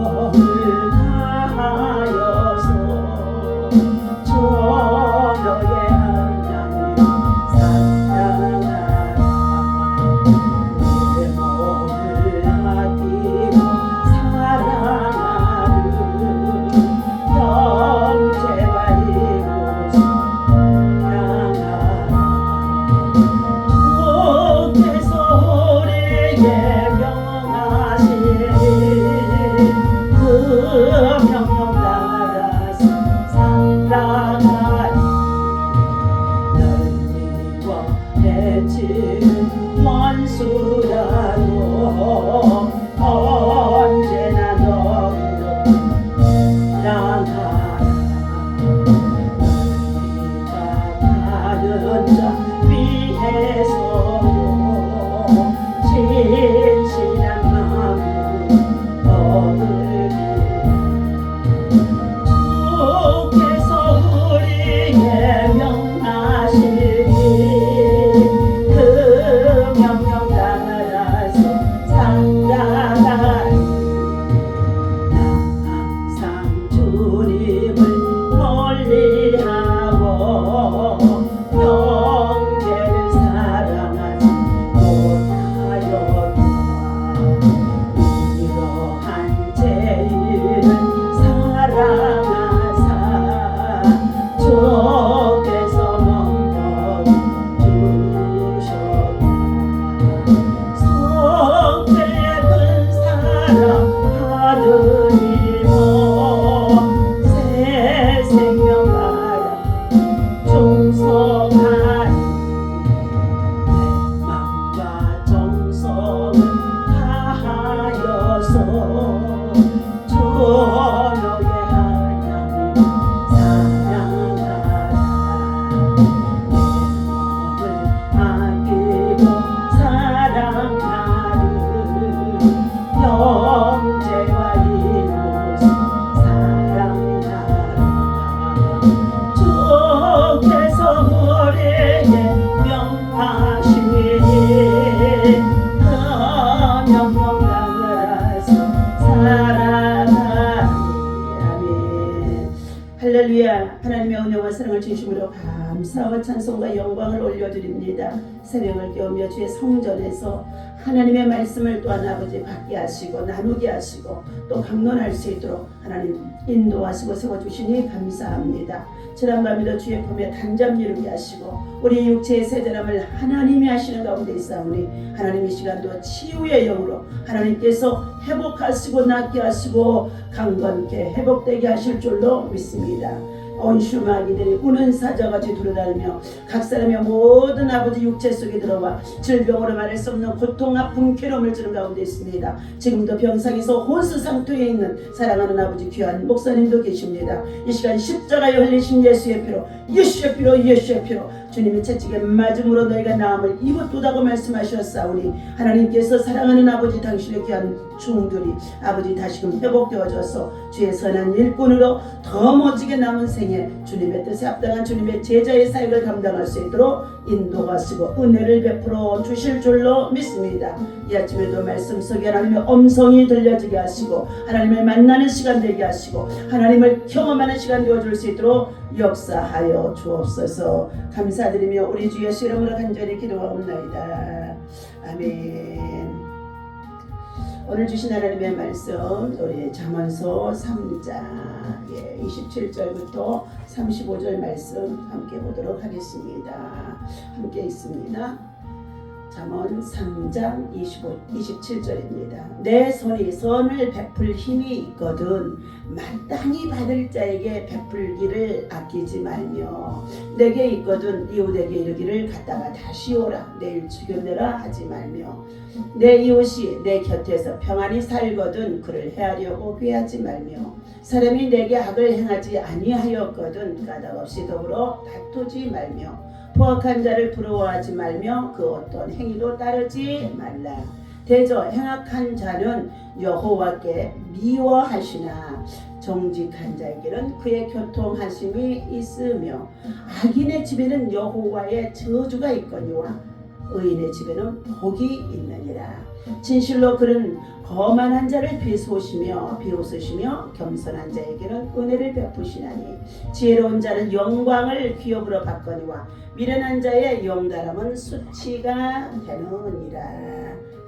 몸을 다하여서 너의 하나님 사랑하라. 내 몸을 아끼고 사랑하는 형제와 이웃을 사랑하라. 주께서 우리에게 명하시니 그 명령 따라서 살아가리. 널리와 해치는 원수라도 언제나 너희를 사랑하라. 너희가 다른 자 위해서도 진실한 마음으로 얻으리. 주께서 우리에게 명하시니 그 명령 따라서 살아가리. 나 항상 주님을 멀리하고 형제를 사랑하지 못하였다. 이러한 죄인을 사랑하사 주께서 먼저 주셨다. 성대의 큰 사랑 받으리모 새 생명 받아 종속하리. 내 맘과 정성을 다하여서 주 너의 하나님 사랑하라. 내 몸을 아끼고 사랑하는 형제와 이웃을 사랑하라. 주께서 우리에게 명하시니 그 명령 따라서 살아가리. 아멘. 할렐루야. 하나님의 은혜와 사랑을 진심으로 감사와 찬송과 영광을 올려드립니다. 새벽을 깨우며 주의 성전에서 하나님의 말씀을 또한 아버지 받게 하시고 나누게 하시고 또 강론할 수 있도록 하나님 인도하시고 세워주시니 감사합니다. 지난 밤에도 주의 품에 단잠 이루게 하시고 우리 육체의 세자람을 하나님이 하시는 가운데 있사오니 하나님 이 시간도 치유의 영으로 하나님께서 회복하시고 낫게 하시고 강건케 회복되게 하실 줄로 믿습니다. 온슈마귀들이 우는 사자같이 두루다니며 각 사람의 모든 아버지 육체 속에 들어와 질병으로 말할 수 없는 고통, 아픔, 괴로움을 주는 가운데 있습니다. 지금도 병상에서 혼수상태에 있는 사랑하는 아버지 귀한 목사님도 계십니다. 이 시간 십자가에 흘리신 예수의 피로, 예수의 피로, 예수의 피로 주님의 채찍에 맞음으로 너희가 나음을 입었도다고 말씀하셨사오니 하나님께서 사랑하는 아버지 당신의 귀한 종들이 아버지 다시금 회복되어져서 주의 선한 일꾼으로 더 멋지게 남은 생에 주님의 뜻에 합당한 주님의 제자의 사역을 감당할 수 있도록 인도하시고 은혜를 베풀어 주실 줄로 믿습니다. 이 아침에도 말씀 속에 하나님의 음성이 들려지게 하시고 하나님을 만나는 시간 되게 하시고 하나님을 경험하는 시간 되어줄 수 있도록 역사하여 주옵소서. 감사드리며 우리 주 예수 이름으로 간절히 기도하옵나이다. 아멘. 오늘 주신 하나님의 말씀 우리 잠언서 3장 27절부터 35절 말씀 함께 보도록 하겠습니다. 함께 있습니다. 잠언 3장 27절입니다. 내 손이 선을 베풀 힘이 있거든 마땅히 받을 자에게 베풀기를 아끼지 말며 내게 있거든 이웃에게 이르기를 갔다가 다시 오라 내일 죽여내라 하지 말며 내 이웃이 내 곁에서 평안히 살거든 그를 해하려고 꾀하지 말며 사람이 내게 악을 행하지 아니하였거든 까닭없이 더불어 다투지 말며 포악한 자를 부러워하지 말며 그 어떤 행위도 따르지 말라. 대저 행악한 자는 여호와께 미워하시나 정직한 자에게는 그의 교통하심이 있으며 악인의 집에는 여호와의 저주가 있거니와 의인의 집에는 복이 있느니라. 진실로 그는 거만한 자를 비웃으시며 겸손한 자에게는 은혜를 베푸시나니 지혜로운 자는 영광을 기업으로 받거니와 미련한 자의 용달함은 수치가 되느니라.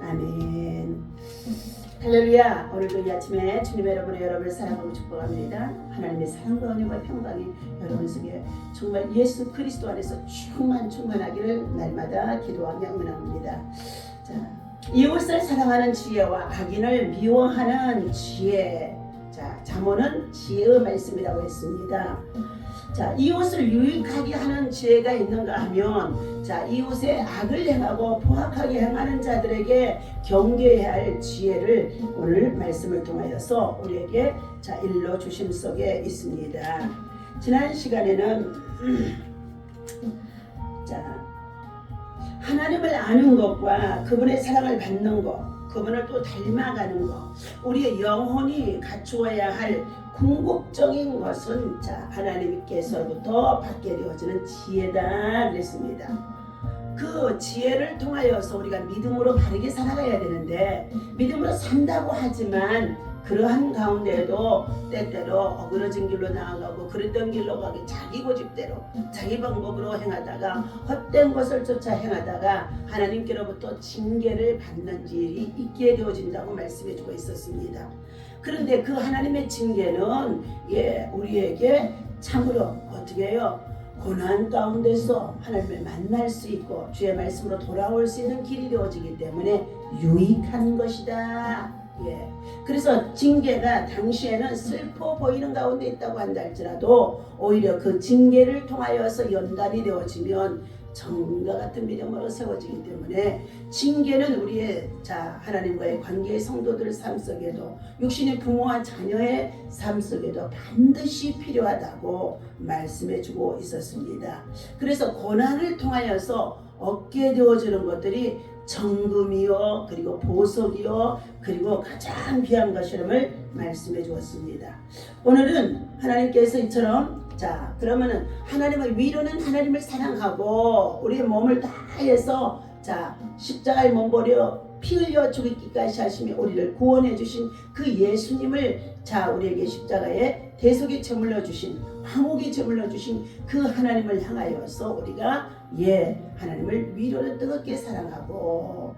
아멘. 할렐루야. 오늘도 이 아침에 주님 여러분을 사랑하고 축복합니다. 하나님의 사랑과 은혜와 평강이 여러분 속에 정말 예수 그리스도 안에서 충만하기를 날마다 기도하며 응원합니다. 자, 이웃을 사랑하는 지혜와 악인을 미워하는 지혜. 자, 잠언은 지혜의 말씀이라고 했습니다. 자, 이웃을 유익하게 하는 지혜가 있는가 하면, 자, 이웃의 악을 행하고 포악하게 행하는 자들에게 경계해야 할 지혜를 오늘 말씀을 통하여서 우리에게 자, 일러 주심 속에 있습니다. 지난 시간에는 자, 하나님을 아는 것과 그분의 사랑을 받는 것, 그분을 또 닮아가는 것, 우리의 영혼이 갖추어야 할 궁극적인 것은 자, 하나님께서부터 받게 되어지는 지혜다 그랬습니다. 그 지혜를 통하여서 우리가 믿음으로 바르게 살아가야 되는데, 믿음으로 산다고 하지만 그러한 가운데에도 때때로 어그러진 길로 나아가고 그랬던 길로 가기 자기 고집대로 자기 방법으로 행하다가 헛된 것을 쫓아 행하다가 하나님께로부터 징계를 받는 일이 있게 되어진다고 말씀해주고 있었습니다. 그런데 그 하나님의 징계는 우리에게 참으로 어떻게 해요? 고난 가운데서 하나님을 만날 수 있고 주의 말씀으로 돌아올 수 있는 길이 되어지기 때문에 유익한 것이다. 그래서 징계가 당시에는 슬퍼 보이는 가운데 있다고 한다 할지라도 오히려 그 징계를 통하여서 연단이 되어지면 정금과 같은 믿음으로 세워지기 때문에 징계는 우리의 하나님과의 관계의 성도들 삶 속에도 육신의 부모와 자녀의 삶 속에도 반드시 필요하다고 말씀해주고 있었습니다. 그래서 고난을 통하여서 얻게 되어지는 것들이 정금이요, 그리고 보석이요, 그리고 가장 귀한 것임을 말씀해 주었습니다. 오늘은 하나님께서 이처럼 그러면은 하나님의 위로는 하나님을 사랑하고 우리의 몸을 다해서 십자가에 몸버려 피 흘려 죽이기까지 하시며 우리를 구원해 주신 그 예수님을 우리에게 십자가에 대속에 제물로 주신 화목에 제물로 주신 그 하나님을 향하여서 우리가 하나님을 위로는 뜨겁게 사랑하고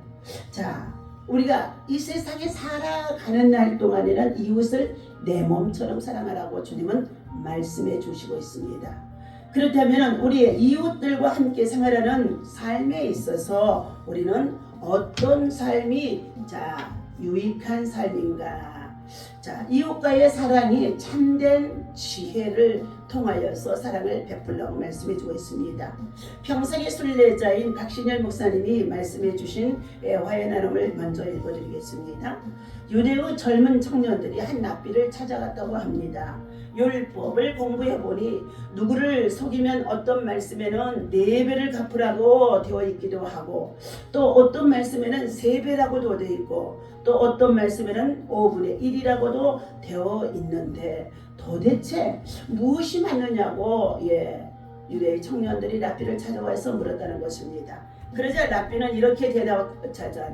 우리가 이 세상에 살아가는 날 동안에는 이웃을 내 몸처럼 사랑하라고 주님은 말씀해 주시고 있습니다. 그렇다면 우리의 이웃들과 함께 생활하는 삶에 있어서 우리는 어떤 삶이 유익한 삶인가? 이웃과의 사랑이 참된 지혜를 통하여서 사랑을 베풀라고 말씀해 주고 있습니다. 평생의 순례자인 박신열 목사님이 말씀해 주신 화해 나눔을 먼저 읽어드리겠습니다. 유대의 젊은 청년들이 한 랍비를 찾아갔다고 합니다. 율법을 공부해 보니 누구를 속이면 어떤 말씀에는 4배를 갚으라고 되어 있기도 하고 또 어떤 말씀에는 3배라고도 되어 있고 또 어떤 말씀에는 5분의 1이라고도 되어 있는데 도대체 무엇이 맞느냐고 유대의 청년들이 랍비를 찾아와서 물었다는 것입니다. 그러자 랍비는 이렇게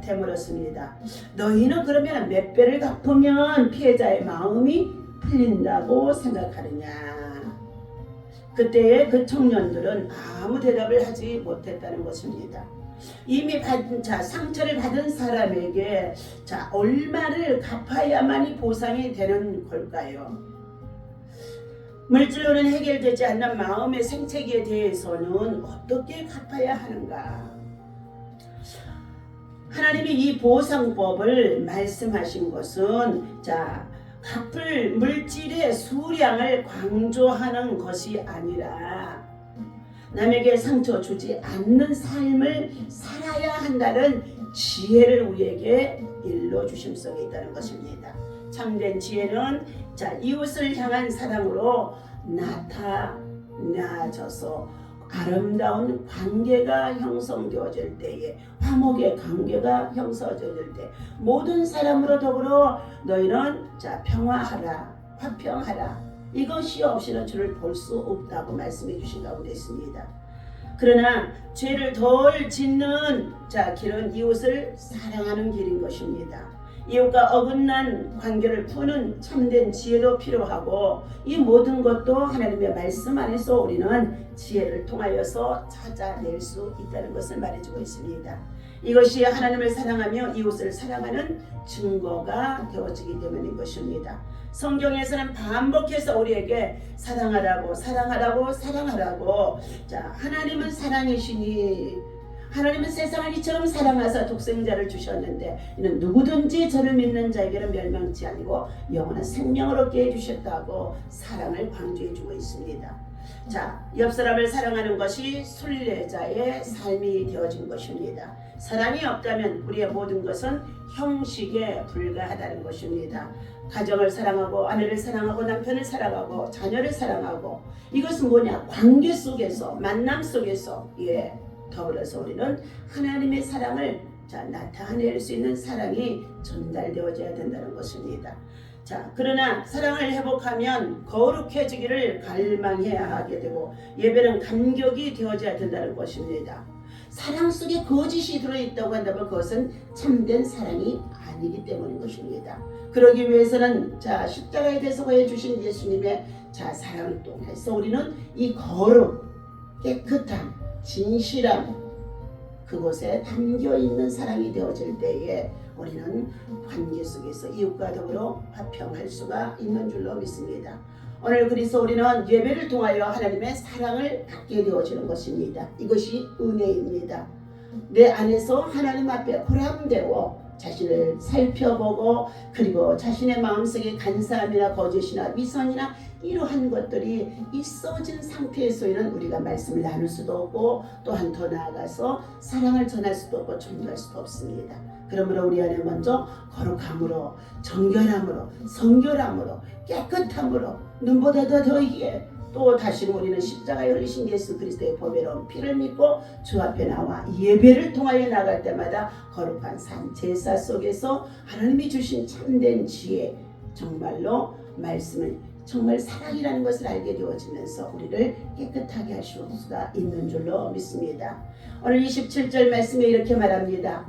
되물었습니다. 너희는 그러면 몇 배를 갚으면 피해자의 마음이 풀린다고 생각하느냐? 그때의 그 청년들은 아무 대답을 하지 못했다는 것입니다. 이미 상처를 받은 사람에게 얼마를 갚아야만이 보상이 되는 걸까요? 물질로는 해결되지 않는 마음의 생채기에 대해서는 어떻게 갚아야 하는가? 하나님이 이 보상법을 말씀하신 것은 갚을 물질의 수량을 강조하는 것이 아니라 남에게 상처 주지 않는 삶을 살아야 한다는 지혜를 우리에게 일러주심 속에 있다는 것입니다. 참된 지혜는 이웃을 향한 사랑으로 나타나져서 아름다운 관계가 형성되어질 때에 화목의 관계가 형성되어질 때 모든 사람으로 더불어 너희는 평화하라 화평하라 이것이 없이는 주를 볼 수 없다고 말씀해 주신 가운데 있습니다. 그러나 죄를 덜 짓는 길은 이웃을 사랑하는 길인 것입니다. 이웃과 어긋난 관계를 푸는 참된 지혜도 필요하고, 이 모든 것도 하나님의 말씀 안에서 우리는 지혜를 통하여서 찾아낼 수 있다는 것을 말해주고 있습니다. 이것이 하나님을 사랑하며 이웃을 사랑하는 증거가 되어지기 때문인 것입니다. 성경에서는 반복해서 우리에게 사랑하라고 하나님은 사랑이시니, 하나님은 세상을 이처럼 사랑하사 독생자를 주셨는데 이는 누구든지 저를 믿는 자에게는 멸망치 아니고 영원한 생명을 얻게 해주셨다고 사랑을 강조해주고 있습니다. 옆 사람을 사랑하는 것이 순례자의 삶이 되어진 것입니다. 사랑이 없다면 우리의 모든 것은 형식에 불과하다는 것입니다. 가정을 사랑하고, 아내를 사랑하고, 남편을 사랑하고, 자녀를 사랑하고, 이것은 뭐냐? 관계 속에서, 만남 속에서 더불어서 우리는 하나님의 사랑을 나타낼 수 있는 사랑이 전달되어져야 된다는 것입니다. 그러나 사랑을 회복하면 거룩해지기를 갈망해야 하게 되고, 예배는 감격이 되어져야 된다는 것입니다. 사랑 속에 거짓이 들어있다고 한다면 그것은 참된 사랑이 아니기 때문인 것입니다. 그러기 위해서는 십자가에 대해서 보여주신 예수님의 사랑을 통해서 우리는 이 거룩, 깨끗함, 진실함, 그곳에 담겨있는 사랑이 되어질 때에 우리는 관계 속에서 이웃과 더불어 화평할 수가 있는 줄로 믿습니다. 오늘 그래서 우리는 예배를 통하여 하나님의 사랑을 받게 되어지는 것입니다. 이것이 은혜입니다. 내 안에서 하나님 앞에 보람되어 자신을 살펴보고, 그리고 자신의 마음속에 간사함이나 거짓이나 위선이나 이러한 것들이 있어진 상태에서는 우리가 말씀을 나눌 수도 없고, 또한 더 나아가서 사랑을 전할 수도 없고 전도할 수도 없습니다. 그러므로 우리 안에 먼저 거룩함으로, 정결함으로, 성결함으로, 깨끗함으로, 눈보다 더이게 또 다시 우리는 십자가에 흘리신 예수 그리스도의 보배로운 피를 믿고 주 앞에 나와 예배를 통하여 나갈 때마다 거룩한 산 제사 속에서 하나님이 주신 참된 지혜, 정말로 말씀을, 정말 사랑이라는 것을 알게 되어지면서 우리를 깨끗하게 할 수가 있는 줄로 믿습니다. 오늘 27절 말씀에 이렇게 말합니다.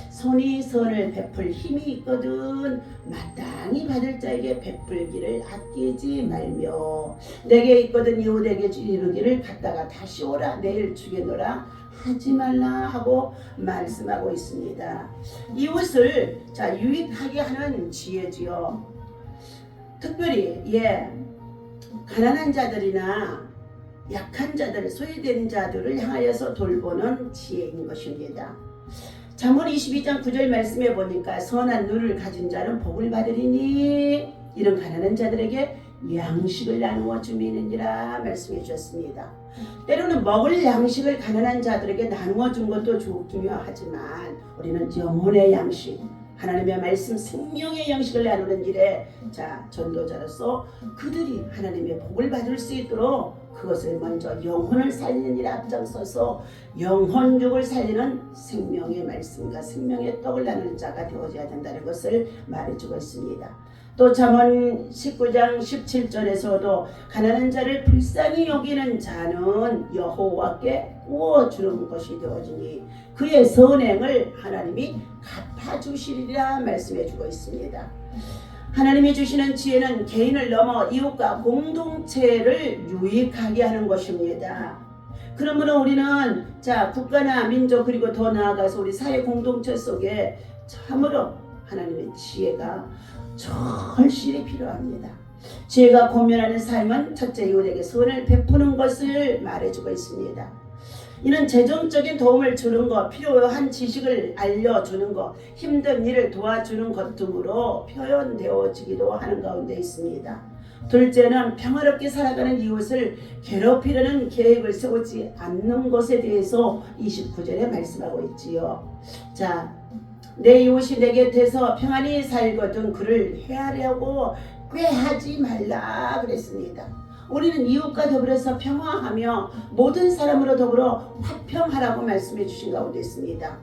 손이 선을 베풀 힘이 있거든 마땅히 받을 자에게 베풀기를 아끼지 말며, 내게 있거든 이웃에게 이르기를 갔다가 다시 오라, 내일 주겠노라 하지 말라 하고 말씀하고 있습니다. 이웃을 유익하게 하는 지혜지요. 특별히 가난한 자들이나 약한 자들, 소외된 자들을 향하여서 돌보는 지혜인 것입니다. 잠언 22장 9절 말씀에 보니까 선한 눈을 가진 자는 복을 받으리니 이런 가난한 자들에게 양식을 나누어 주미느니라 말씀해 주셨습니다. 때로는 먹을 양식을 가난한 자들에게 나누어 준 것도 중요하지만 우리는 영혼의 양식, 하나님의 말씀, 생명의 양식을 나누는 일에 전도자로서 그들이 하나님의 복을 받을 수 있도록 그것을 먼저 영혼을 살리는 일에 앞장서서 영혼육을 살리는 생명의 말씀과 생명의 떡을 나누는 자가 되어져야 된다는 것을 말해주고 있습니다. 또 잠언 19장 17절에서도 가난한 자를 불쌍히 여기는 자는 여호와께 구워주는 것이 되어지니 그의 선행을 하나님이 갚아주시리라 말씀해주고 있습니다. 하나님이 주시는 지혜는 개인을 넘어 이웃과 공동체를 유익하게 하는 것입니다. 그러므로 우리는 국가나 민족, 그리고 더 나아가서 우리 사회 공동체 속에 참으로 하나님의 지혜가 절실히 필요합니다. 지혜가 고면하는 삶은 첫째 이웃에게 선을 베푸는 것을 말해주고 있습니다. 이는 재정적인 도움을 주는 것, 필요한 지식을 알려주는 것, 힘든 일을 도와주는 것 등으로 표현되어지기도 하는 가운데 있습니다. 둘째는 평화롭게 살아가는 이웃을 괴롭히려는 계획을 세우지 않는 것에 대해서 29절에 말씀하고 있지요. 내 이웃이 내 곁에서 평안히 살거든 그를 해하려고 꾀하지 말라 그랬습니다. 우리는 이웃과 더불어서 평화하며 모든 사람으로 더불어 화평하라고 말씀해 주신 가운데 있습니다.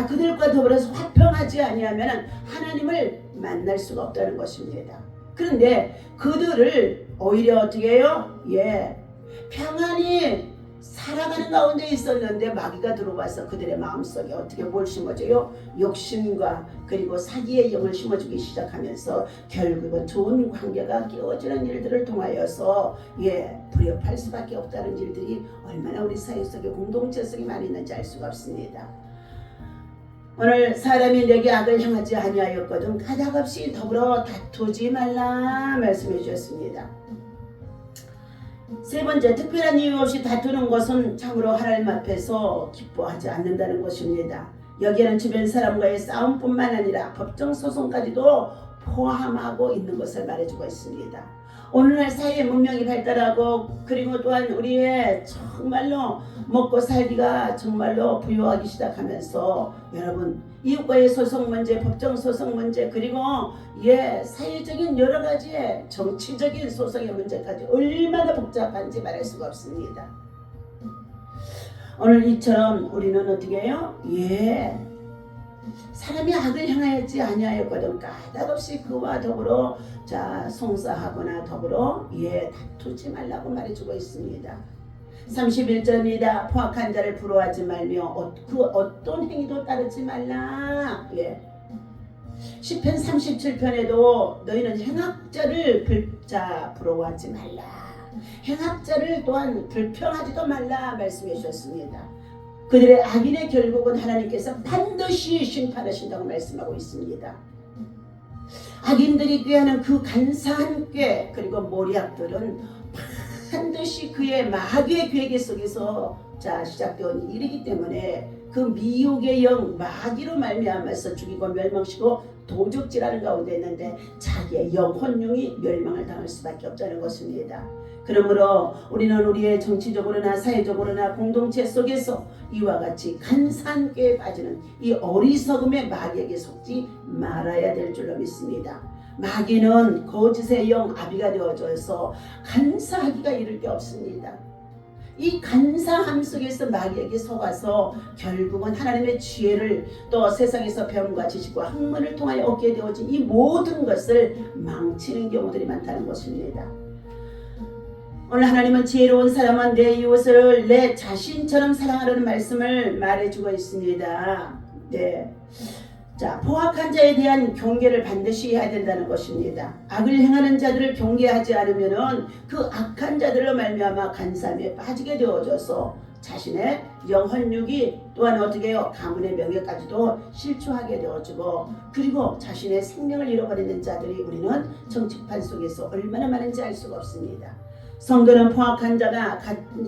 그들과 더불어서 화평하지 아니하면 하나님을 만날 수가 없다는 것입니다. 그런데 그들을 오히려 어떻게 해요? 평안히 살아가는 가운데 있었는데 마귀가 들어와서 그들의 마음속에 어떻게 뭘 심어줘요? 욕심과 그리고 사기의 영을 심어주기 시작하면서 결국은 좋은 관계가 깨어지는 일들을 통하여서 불협할 수밖에 없다는 일들이 얼마나 우리 사회 속에 공동체 속에 많이 있는지 알 수가 없습니다. 오늘 사람이 내게 악을 행하지 아니하였거든 가닥없이 더불어 다투지 말라 말씀해 주셨습니다. 세 번째, 특별한 이유 없이 다투는 것은 참으로 하나님 앞에서 기뻐하지 않는다는 것입니다. 여기에는 주변 사람과의 싸움뿐만 아니라 법정 소송까지도 포함하고 있는 것을 말해주고 있습니다. 오늘날 사회의 문명이 발달하고 그리고 또한 우리의 정말로 먹고 살기가 정말로 부유하기 시작하면서 여러분 이웃과의 소송 문제, 법정 소송 문제 그리고 사회적인 여러 가지의 정치적인 소송의 문제까지 얼마나 복잡한지 말할 수가 없습니다. 오늘 이처럼 우리는 어떻게 해요? 사람이 악을 향하였지 아니하였거든 까닭없이 그와 더불어 송사하거나 더불어 다투지 말라고 말해주고 있습니다. 31절입니다. 포악한 자를 부러워하지 말며 그 어떤 행위도 따르지 말라. 시편 37편에도 너희는 행악자를 부러워하지 말라. 행악자를 또한 불평하지도 말라 말씀해 주셨습니다. 그들의 악인의 결국은 하나님께서 반드시 심판하신다고 말씀하고 있습니다. 악인들이 꾀하는 그 간사한 꾀 그리고 모략들은 반드시 그의 마귀의 계획 속에서 시작되온 일이기 때문에 그 미혹의 영 마귀로 말미암아서 죽이고 멸망시고 도적질하는 가운데 있는데 자기의 영혼용이 멸망을 당할 수밖에 없다는 것입니다. 그러므로 우리는 우리의 정치적으로나 사회적으로나 공동체 속에서 이와 같이 간사한 꾀에 빠지는 이 어리석음의 마귀에게 속지 말아야 될 줄로 믿습니다. 마귀는 거짓의 영 아비가 되어져서 간사하기가 이를 게 없습니다. 이 간사함 속에서 마귀에게 속아서 결국은 하나님의 지혜를 또 세상에서 배움과 지식과 학문을 통하여 얻게 되어진 이 모든 것을 망치는 경우들이 많다는 것입니다. 오늘 하나님은 지혜로운 사람은 내 이웃을 내 자신처럼 사랑하라는 말씀을 말해주고 있습니다. 포악한 자에 대한 경계를 반드시 해야 된다는 것입니다. 악을 행하는 자들을 경계하지 않으면은 그 악한 자들로 말미암아 간사함에 빠지게 되어져서 자신의 영혼육이 또한 어떻게 해요? 가문의 명예까지도 실추하게 되어지고 그리고 자신의 생명을 잃어버리는 자들이 우리는 정치판 속에서 얼마나 많은지 알 수가 없습니다. 성도는 포악한 자가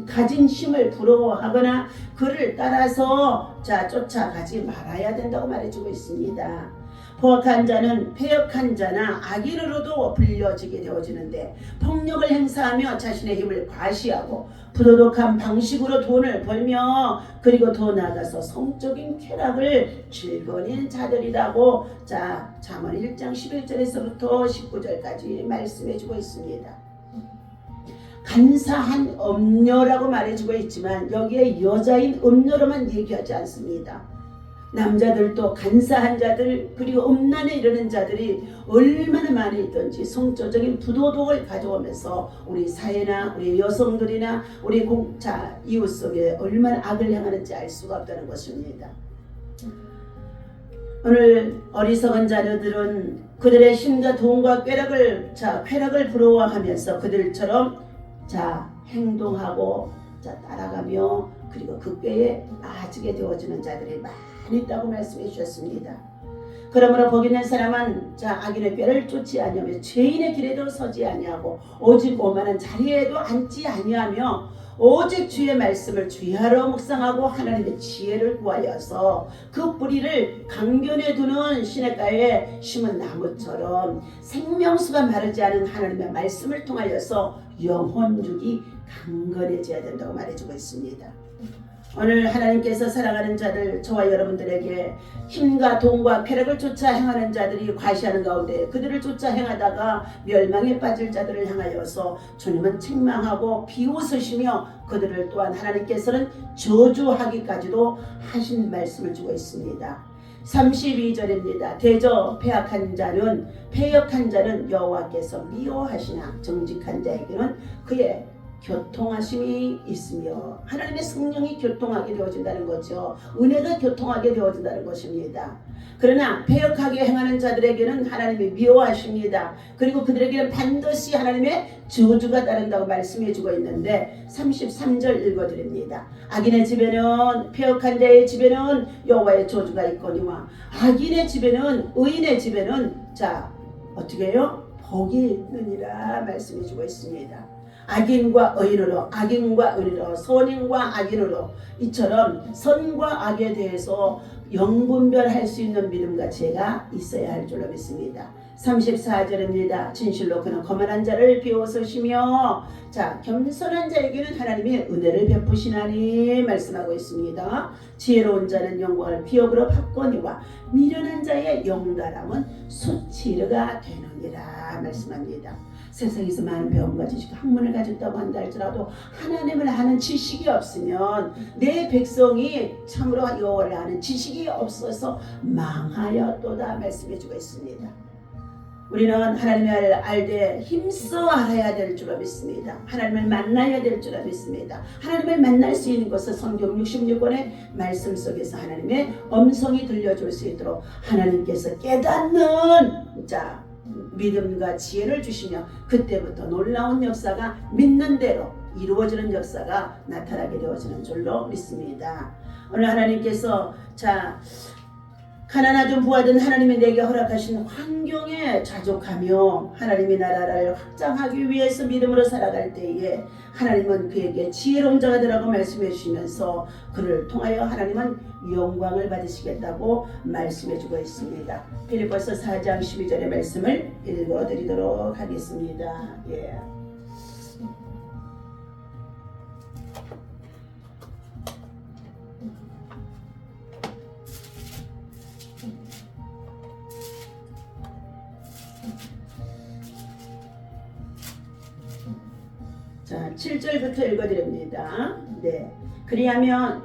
가진 힘을 부러워하거나 그를 따라서 쫓아가지 말아야 된다고 말해주고 있습니다. 포악한 자는 패역한 자나 악인으로도 불려지게 되어지는데 폭력을 행사하며 자신의 힘을 과시하고 부도덕한 방식으로 돈을 벌며 그리고 더 나아가서 성적인 쾌락을 즐거워하는 자들이라고 잠언 1장 11절에서부터 19절까지 말씀해주고 있습니다. 간사한 음녀라고 말해주고 있지만 여기에 여자인 음녀로만 얘기하지 않습니다. 남자들도 간사한 자들 그리고 음란에 이르는 자들이 얼마나 많이 있던지 성적인 부도덕을 가져오면서 우리 사회나 우리 여성들이나 우리 이웃 속에 얼마나 악을 행하는지 알 수가 없다는 것입니다. 오늘 어리석은 자들은 그들의 힘과 돈과 쾌락을 부러워하면서 그들처럼 행동하고 따라가며 그리고 그 꾀에 빠지게 되어지는 자들이 많이 있다고 말씀해 주셨습니다. 그러므로 복 있는 사람은 악인의 꾀를 쫓지 아니하며 죄인의 길에도 서지 아니하고 오직 오만한 자리에도 앉지 아니하며 오직 주의 말씀을 주의하러 묵상하고 하나님의 지혜를 구하여서 그 뿌리를 강변에 두는 시냇가에 심은 나무처럼 생명수가 마르지 않은 하나님의 말씀을 통하여서 영혼육이 강건해져야 된다고 말해주고 있습니다. 오늘 하나님께서 사랑하는 자들 저와 여러분들에게 힘과 돈과 쾌락을 쫓아 행하는 자들이 과시하는 가운데 그들을 쫓아 행하다가 멸망에 빠질 자들을 향하여서 주님은 책망하고 비웃으시며 그들을 또한 하나님께서는 저주하기까지도 하신 말씀을 주고 있습니다. 32절입니다. 대저 패역한 자는 여호와께서 미워하시나 정직한 자에게는 그의 교통하심이 있으며 하나님의 성령이 교통하게 되어진다는 거죠. 은혜가 교통하게 되어진다는 것입니다. 그러나 패역하게 행하는 자들에게는 하나님이 미워하십니다. 그리고 그들에게는 반드시 하나님의 저주가 따른다고 말씀해 주고 있는데 33절 읽어드립니다. 악인의 집에는 패역한 자의 집에는 여호와의 저주가 있거니와 악인의 집에는 의인의 집에는 자 어떻게 해요? 복이 있느니라 말씀해 주고 있습니다. 악인과 의인으로 악인과 의인으로 선인과 악인으로 이처럼 선과 악에 대해서 영분별할 수 있는 믿음과 지혜가 있어야 할 줄로 믿습니다. 34절입니다. 진실로 그는 거만한 자를 비웃으시며 자 겸손한 자에게는 하나님이 은혜를 베푸시나니 말씀하고 있습니다. 지혜로운 자는 영광을 비옥으로 바꾸니와 미련한 자의 용달함은 수치르가 되느니라 말씀합니다. 세상에서 많은 배움과 지식 학문을 가졌다고 한다 할지라도 하나님을 아는 지식이 없으면 내 백성이 참으로 여호와를 아는 지식이 없어서 망하였도다 말씀해주고 있습니다. 우리는 하나님을 알되 힘써 알아야 될 줄로 믿습니다. 하나님을 만나야 될 줄로 믿습니다. 하나님을 만날 수 있는 것은 성경 66권의 말씀 속에서 하나님의 음성이 들려줄 수 있도록 하나님께서 깨닫는 자 믿음과 지혜를 주시며 그때부터 놀라운 역사가 믿는 대로 이루어지는 역사가 나타나게 되어지는 줄로 믿습니다. 오늘 하나님께서 자 가난하든 부하든 하나님이 내게 허락하신 환경에 자족하며 하나님의 나라를 확장하기 위해서 믿음으로 살아갈 때에 하나님은 그에게 지혜로운 자가 되라고 말씀해 주시면서 그를 통하여 하나님은 영광을 받으시겠다고 말씀해 주고 있습니다. 빌립보서 4장 12절의 말씀을 읽어드리도록 하겠습니다. 예. 자, 7절부터 읽어드립니다. 네. 그리하면,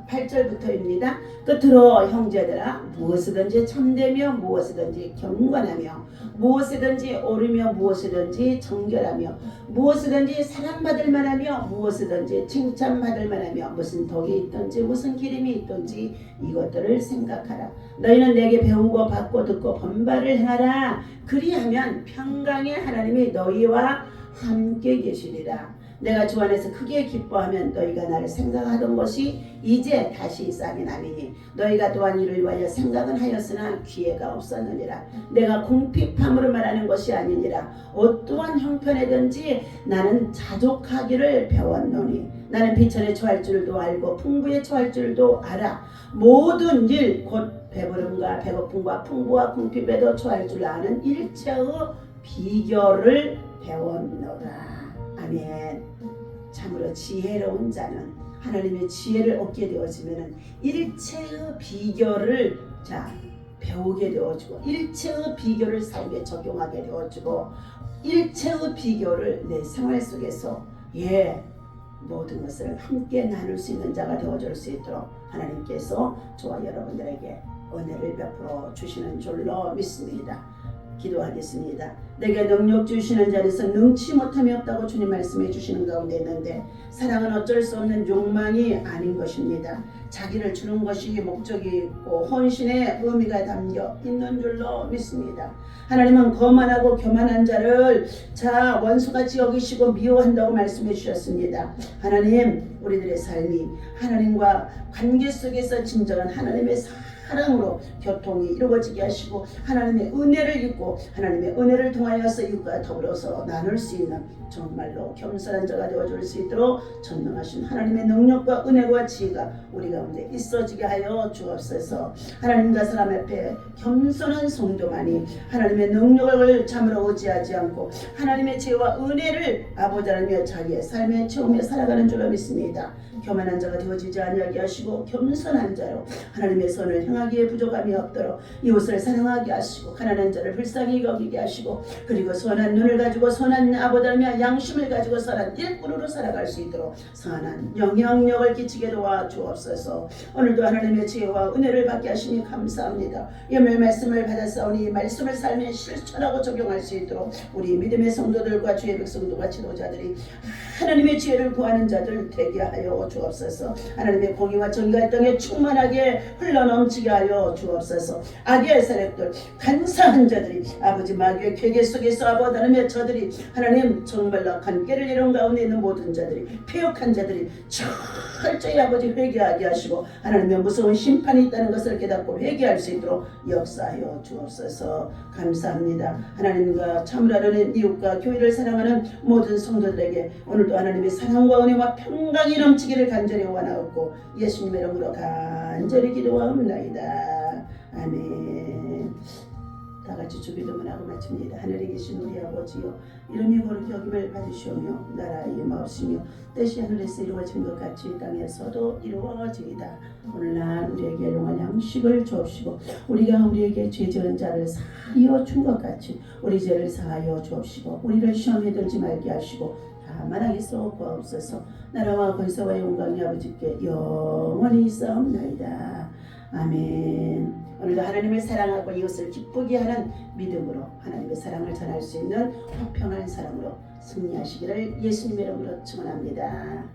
8절부터입니다. 끝으로 형제들아, 무엇이든지 참되며, 무엇이든지 경건하며, 무엇이든지 옳으며, 무엇이든지 정결하며, 무엇이든지 사랑받을 만하며, 무엇이든지 칭찬받을 만하며, 무슨 덕이 있든지, 무슨 기름이 있든지 이것들을 생각하라. 너희는 내게 배우고 받고 듣고 본바를 행하라. 그리하면 평강의 하나님이 너희와 함께 계시리라. 내가 주 안에서 크게 기뻐하면 너희가 나를 생각하던 것이 이제 다시 싹이 나미니 너희가 또한 이를 위하여 생각은 하였으나 기회가 없었느니라. 내가 궁핍함으로 말하는 것이 아니니라. 어떠한 형편에든지 나는 자족하기를 배웠노니 나는 비천에 처할 줄도 알고 풍부에 처할 줄도 알아. 모든 일 곧 배부름과 배고픔과 풍부와 궁핍에도 처할 줄 아는 일체의 비결을 배웠노라. 아멘. 참으로 지혜로운 자는 하나님의 지혜를 얻게 되어지면 일체의 비결을 배우게 되어지고 일체의 비결을 삶에 적용하게 되어지고 일체의 비결을 내 생활 속에서 모든 것을 함께 나눌 수 있는 자가 되어줄 수 있도록 하나님께서 저와 여러분들에게 은혜를 베풀어 주시는 줄로 믿습니다. 기도하겠습니다. 내게 능력 주시는 자리에서 능치 못함이 없다고 주님 말씀해 주시는 가운데 있는데 사랑은 어쩔 수 없는 욕망이 아닌 것입니다. 자기를 주는 것이 목적이 있고 헌신의 의미가 담겨 있는 줄로 믿습니다. 하나님은 거만하고 교만한 자를 원수같이 여기시고 미워한다고 말씀해 주셨습니다. 하나님 우리들의 삶이 하나님과 관계 속에서 진정한 하나님의 사랑으로 교통이 이루어지게 하시고 하나님의 은혜를 입고 하나님의 은혜를 통하여서 이웃과 더불어서 나눌 수 있는 정말로 겸손한 자가 되어줄 수 있도록 전능하신 하나님의 능력과 은혜와 지혜가 우리 가운데 있어지게 하여 주옵소서. 하나님과 사람 앞에 겸손한 성도만이 하나님의 능력을 참으로 의지하지 않고 하나님의 지혜와 은혜를 아버지 하나님의 자기의 삶에 채우며 살아가는 줄로 믿습니다. 교만한 자가 되어지지 아니하게 하시고 겸손한 자로 하나님의 선을 행하기에 부족함이 없도록 이웃을 사랑하게 하시고 가난한 자를 불쌍히 여기게 하시고 그리고 선한 눈을 가지고 선한 아버다며 양심을 가지고 선한 일꾼으로 살아갈 수 있도록 선한 영향력을 끼치게 도와주옵소서. 오늘도 하나님의 지혜와 은혜를 받게 하시니 감사합니다. 예물 말씀을 받았사오니 이 말씀을 삶에 실천하고 적용할 수 있도록 우리 믿음의 성도들과 주의 백성들과 지도자들이 하나님의 지혜를 구하는 자들 되게 하여 주옵소서. 하나님의 공의와 정의가 땅에 충만하게 흘러넘치게 하여 주옵소서. 악의 세력들 간사한 자들이 아버지 마귀의 괴계 속에서 아버지 하나님의 저들이 하나님 정말로 악한 깨를 이룬 가운데 있는 모든 자들이 폐역한 자들이 철저히 아버지 회개하게 하시고 하나님의 무서운 심판이 있다는 것을 깨닫고 회개할 수 있도록 역사하여 주옵소서. 감사합니다. 하나님과 참으로 하는 이웃과 교회를 사랑하는 모든 성도들에게 오늘도 하나님의 사랑과 은혜와 평강이 넘치기를 간절히 원하옵고 예수님의 이름으로 간절히 기도하옵나이다. 아멘. 다같이 주기도문 하고 마칩니다. 하늘에 계신 우리 아버지여, 이름이 거룩히 여김을 받으시오며 나라의 마옵시며 뜻이 하늘에서 이루어진 것 같이 땅에서도 이루어지이다. 오늘날 우리에게 일용할 양식을 주옵시고 우리가 우리에게 죄 지은 자를 사하여 준 것 같이 우리 죄를 사하여 주옵시고 우리를 시험에 들지 말게 하시고 다만 하겠소 구하옵소서. 나라와 권세와 영광이 아버지께 영원히 있사옵나이다. 아멘. 오늘도 하나님을 사랑하고 이웃을 기쁘게 하는 믿음으로 하나님의 사랑을 전할 수 있는 화평한 사랑으로 승리하시기를 예수님의 이름으로 축원합니다.